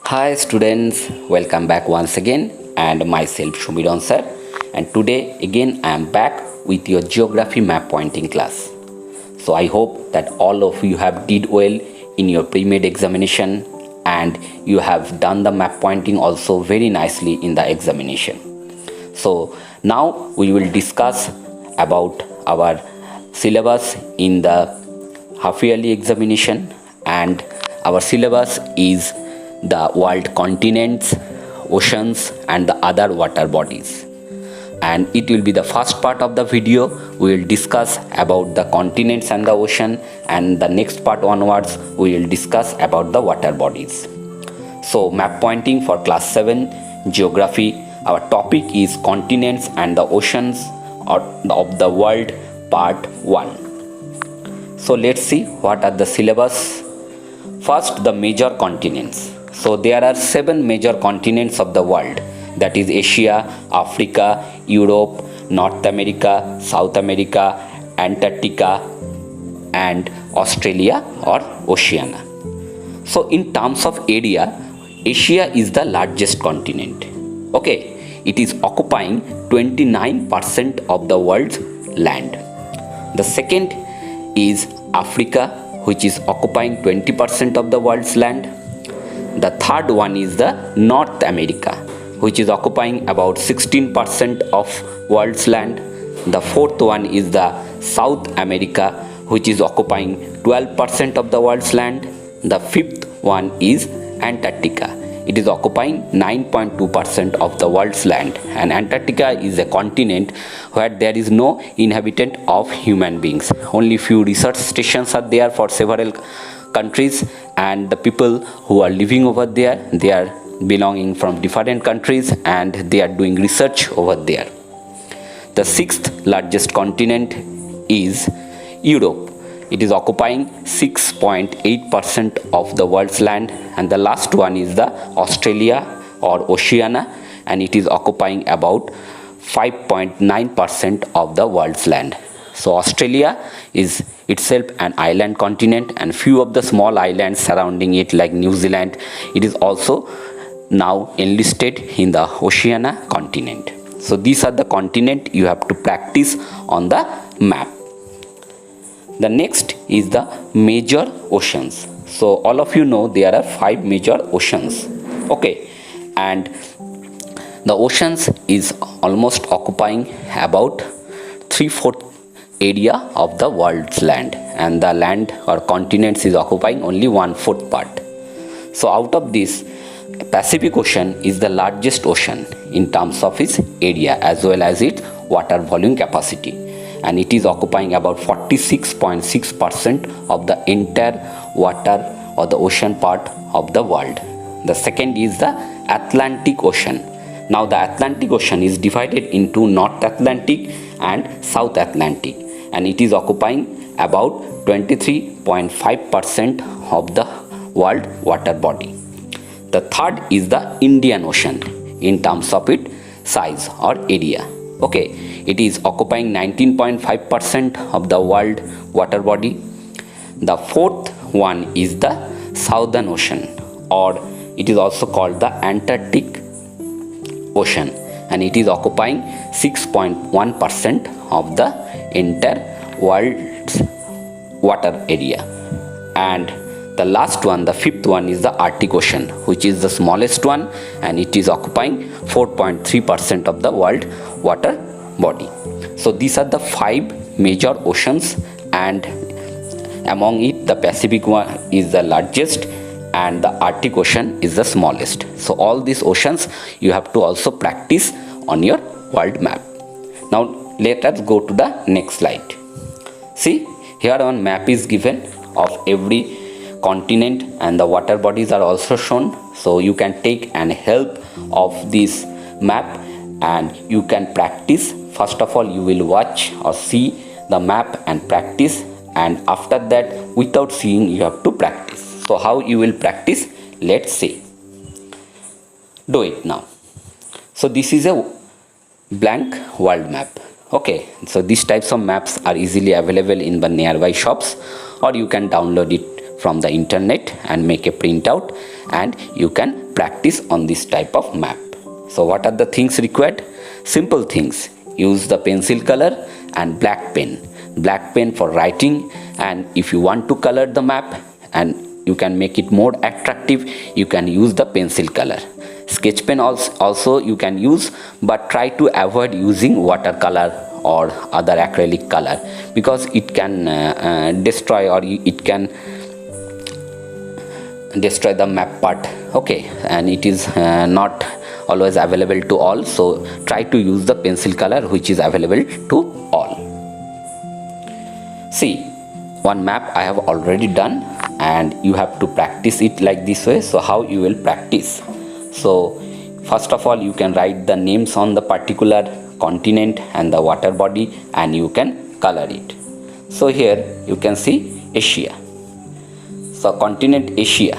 Hi students, welcome back once again and myself Shumiron sir, and today again I am back with your geography map pointing class. So I hope that all of you have did well in your pre-med examination and you have done the map pointing also very nicely in the examination. So now we will discuss about our syllabus in the half yearly examination, and our syllabus is the world continents, oceans and the other water bodies. And it will be the first part of the video. We will discuss about the continents and the ocean, and the next part onwards we will discuss about the water bodies. So map pointing for class 7 geography, our topic is continents and the oceans of the world part 1. So let's see what are the syllabus. First, the major continents. So there are 7 major continents of the world, that is Asia, Africa, Europe, North America, South America, Antarctica and Australia or Oceania. So in terms of area, Asia is the largest continent. Okay, it is occupying 29% of the world's land. The second is Africa, which is occupying 20% of the world's land. The third one is the North America, which is occupying about 16% of world's land. The fourth one is the South America, which is occupying 12% of the world's land. The fifth one is Antarctica. It is occupying 9.2% of the world's land, and Antarctica is a continent where there is no inhabitant of human beings. Only few research stations are there for several countries, and the people who are living over there, they are belonging from different countries and they are doing research over there. The sixth largest continent is Europe. It is occupying 6.8% of the world's land, and the last one is the Australia or Oceania, and it is occupying about 5.9% of the world's land. So Australia is itself an island continent, and few of the small islands surrounding it like New Zealand, it is also now enlisted in the Oceania continent. So these are the continent you have to practice on the map. The next is the major oceans. So all of you know there are 5 major oceans. Okay, and the oceans is almost occupying about 3/4 area of the world's land, and the land or continents is occupying only 1/4 part. So out of this, Pacific Ocean is the largest ocean in terms of its area as well as its water volume capacity, and it is occupying about 46.6% of the entire water or the ocean part of the world. The second is the Atlantic Ocean. Now the Atlantic Ocean is divided into North Atlantic and South Atlantic, and it is occupying about 23.5% of the world water body. The third is the Indian Ocean in terms of its size or area. Okay, it is occupying 19.5% of the world water body. The fourth one is the Southern Ocean, or it is also called the Antarctic Ocean, and it is occupying 6.1% of the entire world's water area. And the last one, the fifth one, is the Arctic Ocean, which is the smallest one, and it is occupying 4.3% of the world water body. So these are the 5 major oceans, and among it the Pacific one is the largest and the Arctic Ocean is the smallest. So all these oceans you have to also practice on your world map. Now let us go to the next slide. See, here one map is given of every continent, and the water bodies are also shown. So you can take an help of this map and you can practice. First of all, you will watch or see the map and practice, and after that, without seeing, you have to practice. So how you will practice? Let's see. Do it now. So this is a blank world map. Okay, so these types of maps are easily available in the nearby shops, or you can download it from the internet and make a printout, and you can practice on this type of map. So what are the things required? Simple things. Use the pencil color and black pen for writing, and if you want to color the map and you can make it more attractive, you can use the pencil color. Sketch pen also you can use, but try to avoid using watercolor or other acrylic color, because it can destroy, or it can destroy the map part. Okay, and it is not always available to all, so try to use the pencil color which is available to all. See, one map I have already done, and you have to practice it like this way. So how you will practice? So first of all, you can write the names on the particular continent and the water body, and you can color it. So here you can see Asia. So continent Asia.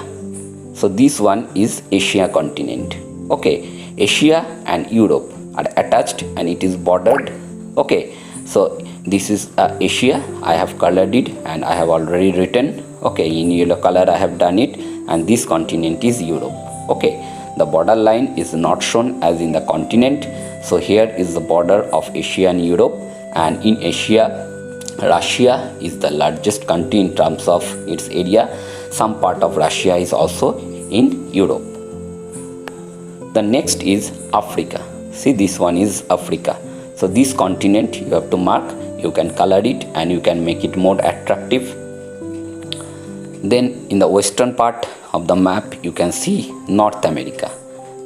So this one is Asia continent. Okay, Asia and Europe are attached and it is bordered. Okay, so this is Asia. I have colored it and I have already written. Okay, in yellow color I have done it, and this continent is Europe. Okay, the border line is not shown as in the continent. So here is the border of Asia and Europe, and in Asia, Russia is the largest country in terms of its area. Some part of Russia is also in Europe. The next is Africa. See, this one is Africa. So this continent you have to mark. You can color it and you can make it more attractive. Then in the western part of the map you can see North America,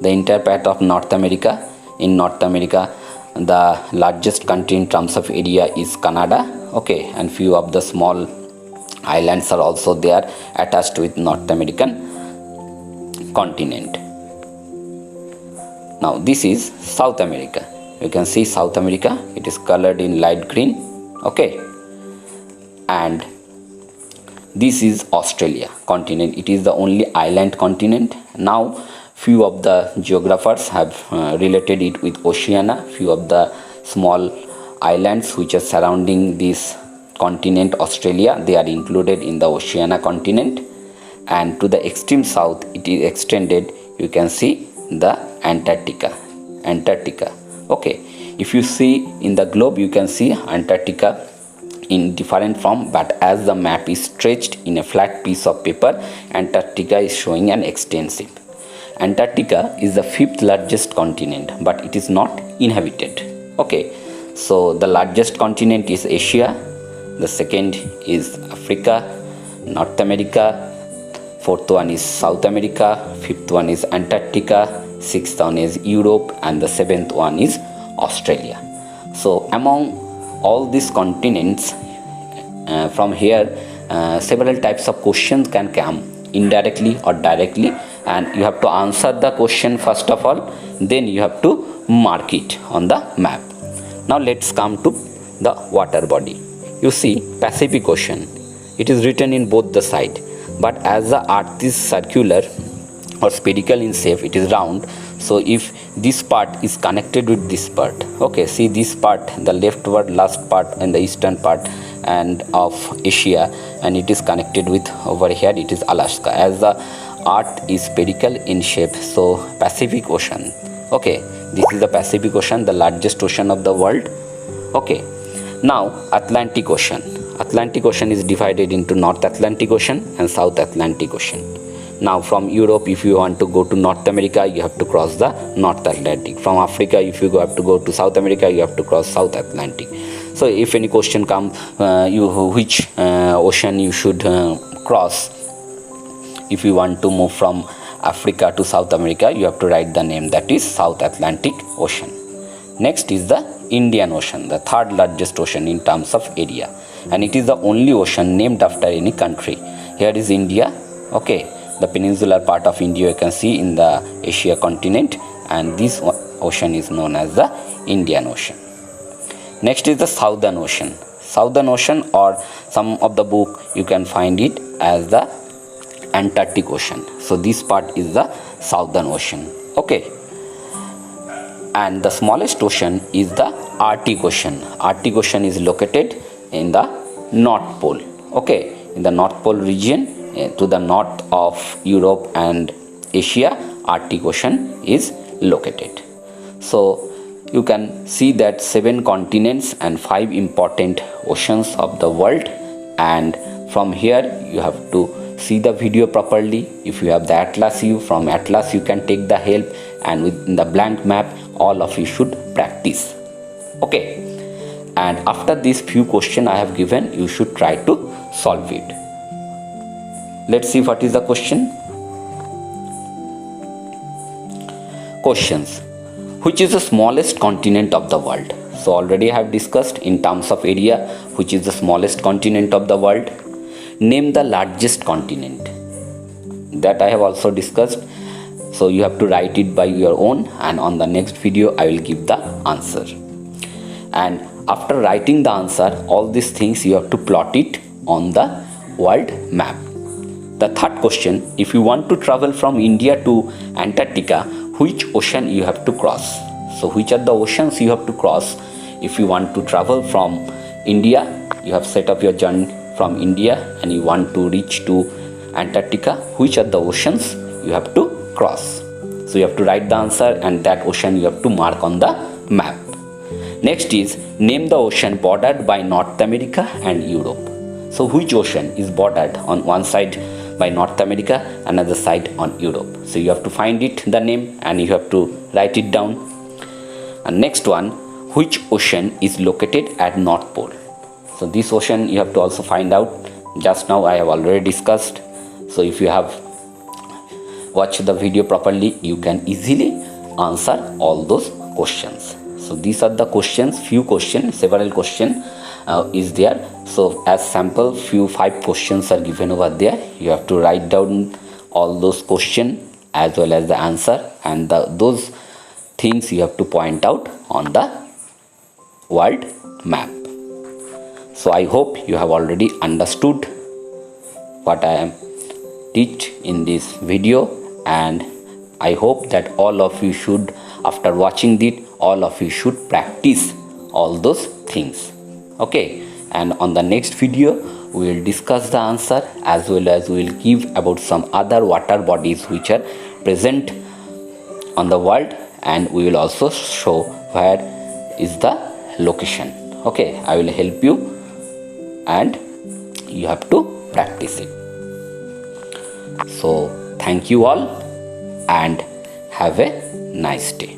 the entire part of North America. In North America, the largest country in terms of area is Canada. Okay, and few of the small islands are also there attached with North American continent. Now this is South America. You can see South America, it is colored in light green. Okay, and this is Australia continent. It is the only island continent. Now few of the geographers have related it with Oceania. Few of the small islands which are surrounding this continent Australia, they are included in the Oceania continent. And to the extreme south it is extended. You can see the Antarctica. Okay, if you see in the globe, you can see Antarctica in different form, but as the map is stretched in a flat piece of paper, Antarctica is showing an extensive. Antarctica is the 5th largest continent, but it is not inhabited. Okay, so the largest continent is Asia, the second is Africa, North America, 4th one is South America, 5th one is Antarctica, 6th one is Europe, and the 7th one is Australia. So among all these continents, from here several types of questions can come indirectly or directly, and you have to answer the question first of all, then you have to mark it on the map. Now let's come to the water body. You see Pacific Ocean, it is written in both the side, but as the earth is circular or spherical in shape, it is round. So if this part is connected with this part, okay, see this part, the leftward last part and the eastern part and of Asia, and it is connected with over here, it is Alaska. As the earth is spherical in shape, so Pacific Ocean, okay, this is the Pacific Ocean, the largest ocean of the world. Okay, now Atlantic Ocean. Atlantic Ocean is divided into North Atlantic Ocean and South Atlantic Ocean. Now from Europe, if you want to go to North America, you have to cross the North Atlantic. From Africa, if you have to go to South America, you have to cross South Atlantic. So if any question comes, which ocean you should cross, if you want to move from Africa to South America, you have to write the name, that is South Atlantic Ocean. Next is the Indian Ocean, the 3rd largest ocean in terms of area, and it is the only ocean named after any country. Here is India. Okay, the peninsular part of India you can see in the Asia continent, and this ocean is known as the Indian Ocean. Next is the Southern Ocean. Southern Ocean, or some of the book you can find it as the Antarctic Ocean. So this part is the Southern Ocean. Okay, and the smallest ocean is the Arctic Ocean. Arctic Ocean is located in the North Pole. Okay, in the North Pole region to the north of Europe and Asia, Arctic Ocean is located. So you can see that 7 continents and 5 important oceans of the world, and from here you have to see the video properly. If you have the atlas view, from atlas you can take the help, and within the blank map all of you should practice. Okay, and after these few questions I have given, you should try to solve it. Let's see what is the question. Questions: which is the smallest continent of the world? So already I have discussed in terms of area which is the smallest continent of the world. Name the largest continent. That I have also discussed. So you have to write it by your own, and on the next video I will give the answer. And after writing the answer, all these things you have to plot it on the world map. The third question: if you want to travel from India to Antarctica, which ocean you have to cross? So which are the oceans you have to cross if you want to travel from India? You have set up your journey from India and you want to reach to Antarctica. Which are the oceans you have to cross? So you have to write the answer, and that ocean you have to mark on the map. Next is name the ocean bordered by North America and Europe. So which ocean is bordered on one side by North America, another side on Europe? So you have to find it, the name, and you have to write it down. And next one, which ocean is located at North Pole? So this ocean you have to also find out. Just now I have already discussed. So if you have watched the video properly, you can easily answer all those questions. So these are the questions, few questions, several questions is there. So as sample, 5 questions are given over there. You have to write down all those questions as well as the answer, and those things you have to point out on the world map. So I hope you have already understood what I am teach in this video, and I hope that all of you should, after watching it, all of you should practice all those things. Okay, and on the next video we will discuss the answer, as well as we will give about some other water bodies which are present on the world, and we will also show where is the location. Okay, I will help you and you have to practice it. So thank you all and have a nice day.